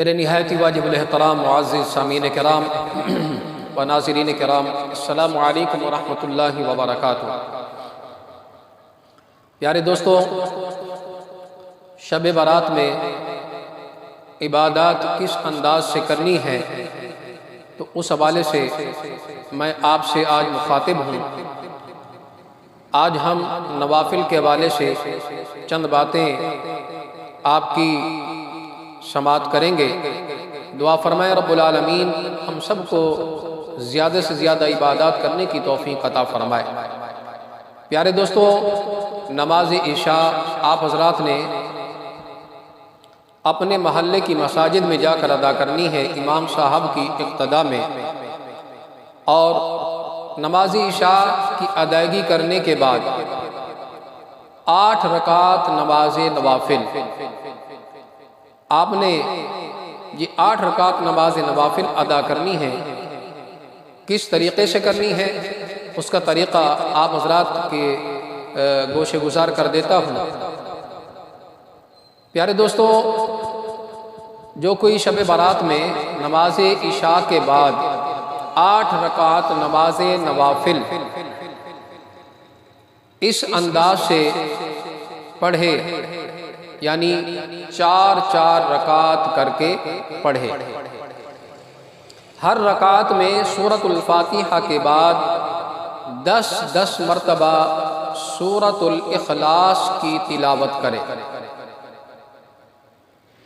میرے نہایت واجب الاحترام معزز سامعین کرام و ناظرین کرام، السلام علیکم ورحمۃ اللہ وبرکاتہ۔ پیارے دوستو، شب برات میں عبادات کس انداز سے کرنی ہے، تو اس حوالے سے میں آپ سے آج مخاطب ہوں۔ آج ہم نوافل کے حوالے سے چند باتیں آپ کی سماعت کریں گے۔ دعا فرمائے رب العالمین ہم سب کو زیادہ سے زیادہ عبادات کرنے کی توفیق عطا فرمائے۔ پیارے دوستو، نماز عشاء آپ حضرات نے اپنے محلے کی مساجد میں جا کر ادا کرنی ہے، امام صاحب کی اقتداء میں، اور نماز عشاء کی ادائیگی کرنے کے بعد 8 رکعت نماز نوافل آپ نے یہ 8 رکعت نماز نوافل ادا کرنی ہے۔ کس طریقے سے کرنی ہے اس کا طریقہ آپ حضرات کے گوشے گزار کر دیتا ہوں۔ پیارے دوستو، جو کوئی شب برات میں نماز عشاء کے بعد 8 رکعت نماز نوافل اس انداز سے پڑھے، یعنی 4 رکعت کر کے پڑھے، ہر رکعت میں سورۃ الفاتحہ کے بعد 10 مرتبہ سورۃ الاخلاص کی تلاوت کرے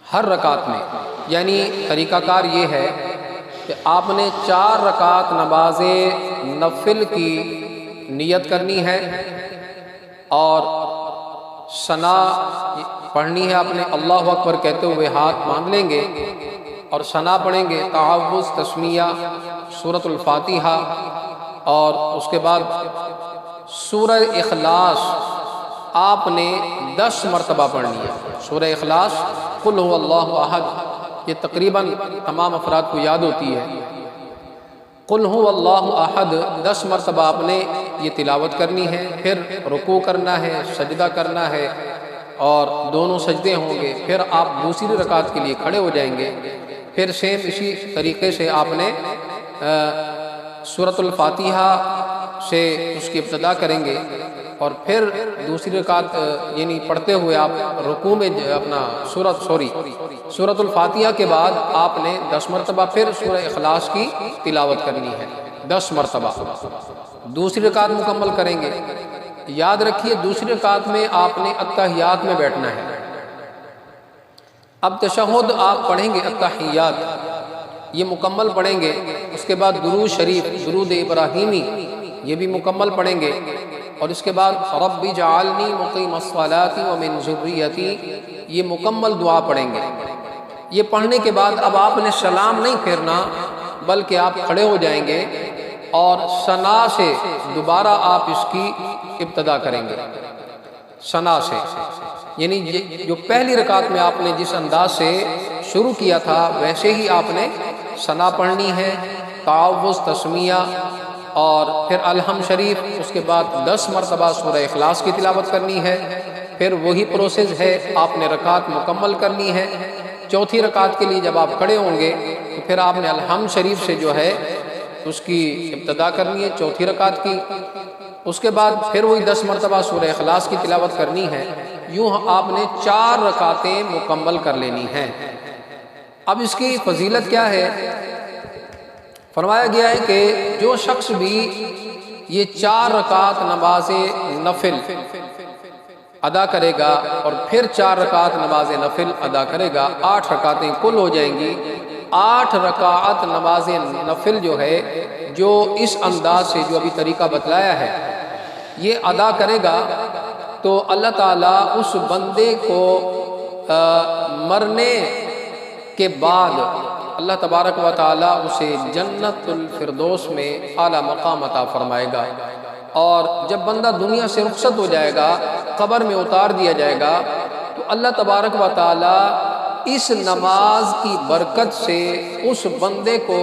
ہر رکعت میں۔ یعنی طریقہ کار یہ ہے کہ آپ نے 4 رکعت نماز نفل کی نیت کرنی ہے اور ثنا پڑھنی ہے۔ آپ نے اللہ اکبر کہتے ہوئے ہاتھ باندھ لیں گے اور ثنا پڑھیں گے، تعوذ، تسمیہ، سورۃ الفاتحہ، اور اس کے بعد سورہ اخلاص آپ نے 10 مرتبہ پڑھنی ہے۔ سورہ اخلاص، قل هو اللہ احد، یہ تقریباً تمام افراد کو یاد ہوتی ہے۔ قل هو اللہ احد 10 مرتبہ آپ نے یہ تلاوت کرنی ہے، پھر رکوع کرنا ہے، سجدہ کرنا ہے، اور دونوں سجدے ہوں گے، پھر آپ دوسری رکعت کے لیے کھڑے ہو جائیں گے، پھر سیم اسی طریقے سے آپ نے سورۃ الفاتحہ سے اس کی ابتدا کریں گے، اور پھر دوسری رکعت یعنی پڑھتے ہوئے آپ رکوع میں اپنا سورۃ الفاتحہ کے بعد آپ نے 10 مرتبہ پھر سورہ اخلاص کی تلاوت کرنی ہے، 10 مرتبہ دوسری رکعت مکمل کریں گے۔ یاد رکھیے، دوسری رکعت میں آپ نے اتحیات میں بیٹھنا ہے۔ اب تشہد آپ پڑھیں گے، اتحیات یہ مکمل پڑھیں گے، اس کے بعد درود شریف، درود ابراہیمی یہ بھی مکمل پڑھیں گے، اور اس کے بعد رب اجعلنی مقیم الصلاۃ ومن ذریتی یہ مکمل دعا پڑھیں گے۔ یہ پڑھنے کے بعد اب آپ نے سلام نہیں پھیرنا، بلکہ آپ کھڑے ہو جائیں گے اور ثنا سے دوبارہ آپ اس کی ابتدا کریں گے، ثنا سے، یعنی جو پہلی رکعت میں آپ نے جس انداز سے شروع کیا تھا ویسے ہی آپ نے ثنا پڑھنی ہے، تعوذ، تسمیہ، اور پھر الحمد شریف، اس کے بعد 10 مرتبہ سورہ اخلاص کی تلاوت کرنی ہے، پھر وہی پروسیس ہے، آپ نے رکعت مکمل کرنی ہے۔ چوتھی رکعت کے لیے جب آپ کھڑے ہوں گے تو پھر آپ نے الحمد شریف سے جو ہے اس کی ابتدا کرنی ہے، چوتھی رکعت کی، اس کے بعد پھر وہی 10 مرتبہ سورہ اخلاص کی تلاوت کرنی ہے۔ یوں آپ نے 4 رکعتیں مکمل کر لینی ہیں۔ اب اس کی فضیلت کیا ہے؟ فرمایا گیا ہے کہ جو شخص بھی یہ 4 رکعت نماز نفل ادا کرے گا اور پھر 4 رکعت نماز نفل ادا کرے گا، 8 رکعتیں کل ہو جائیں گی۔ 8 رکعت نماز نفل جو ہے، جو اس انداز سے جو ابھی طریقہ بتلایا ہے یہ ادا کرے گا، تو اللہ تعالیٰ اس بندے کو مرنے کے بعد اللہ تبارک و تعالیٰ اسے جنت الفردوس میں اعلیٰ مقام عطا فرمائے گا، اور جب بندہ دنیا سے رخصت ہو جائے گا، قبر میں اتار دیا جائے گا، تو اللہ تبارک و تعالیٰ اس نماز کی برکت سے اس بندے کو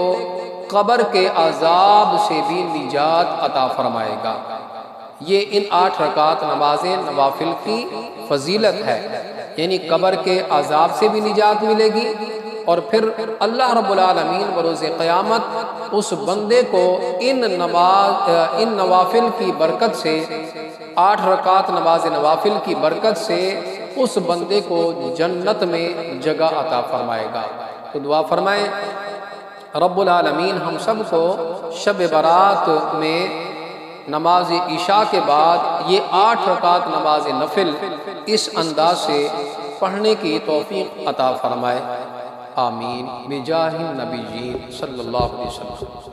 قبر کے عذاب سے بھی نجات عطا فرمائے گا۔ یہ ان 8 رکعت نماز نوافل کی فضیلت ہے، یعنی قبر کے عذاب سے بھی نجات ملے گی اور پھر اللہ رب العالمین بروز قیامت اس بندے کو ان نوافل کی برکت سے، 8 رکعت نماز نوافل کی برکت سے اس بندے کو جنت میں جگہ عطا فرمائے گا۔ تو دعا فرمائیں رب العالمین ہم سب کو شب برات میں نماز عشاء کے بعد یہ 8 رکعت نماز نفل اس انداز سے پڑھنے کی توفیق عطا فرمائے، آمین بجاہ النبیین صلی اللہ علیہ وسلم۔